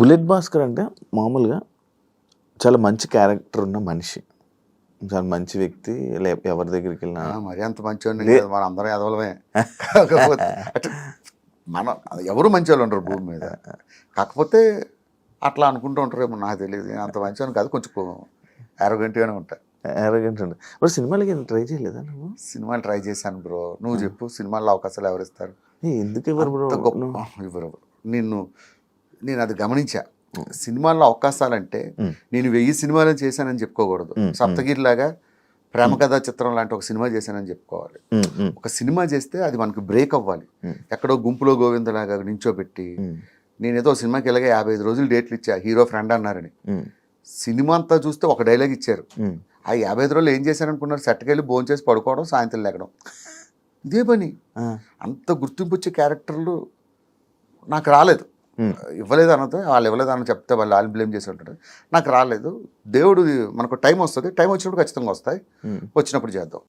Bullet Bhaskar అంటే మామూలుగా చాలా మంచి క్యారెక్టర్ ఉన్న మనిషి, చాలా మంచి వ్యక్తి. ఎవరి దగ్గరికి వెళ్ళినా మరి అంత మంచివాడిని మనం అందరం ఎదవలమే. కాకపోతే అంటే మనం ఎవరు మంచి వాళ్ళు ఉండరు భూమి మీద, కాకపోతే అట్లా అనుకుంటూ ఉంటారేమో నాకు తెలియదు. నేను అంత మంచివాడిని కాదు, కొంచెం యారోగెంట్గానే ఉంటా. యారోగెంట్ ఉండే. మరి సినిమాలకి ట్రై చేయలేదా నువ్వు? సినిమాలు ట్రై చేశాను బ్రో. నువ్వు చెప్పు, సినిమాల్లో అవకాశాలు ఎవరిస్తారు? ఎందుకు ఇవ్వరు బ్రో? ఇవ్వరు. నేను అది గమనించా. సినిమాల్లో అవకాశాలంటే నేను 1000 సినిమాలు చేశానని చెప్పుకోకూడదు. సప్తగిరిలాగా ప్రేమ కథా చిత్రం లాంటి ఒక సినిమా చేశానని చెప్పుకోవాలి. ఒక సినిమా చేస్తే అది మనకు బ్రేక్ అవ్వాలి. ఎక్కడో గుంపులో గోవిందలాగా నించోబెట్టి నేనేదో సినిమాకి ఇలాగే 55 రోజులు డేట్లు ఇచ్చా, హీరో ఫ్రెండ్ అన్నారని. సినిమా అంతా చూస్తే ఒక డైలాగ్ ఇచ్చారు. ఆ 55 రోజులు ఏం చేశారనుకున్నారు? సెట్కి వెళ్ళి భోజనం చేసి పడుకోవడం, సాయంత్రం లేకడం, ఇదే పని. అంత గుర్తింపు వచ్చే క్యారెక్టర్లు నాకు రాలేదు. ఇవ్వలేదు అన్నది వాళ్ళు ఇవ్వలేదు అని చెప్తే వాళ్ళు బ్లేమ్ చేసి ఉంటారు. నాకు రాలేదు. దేవుడు మనకు టైం వస్తుంది, టైం వచ్చినప్పుడు ఖచ్చితంగా వస్తాయి, వచ్చినప్పుడు చేద్దాం.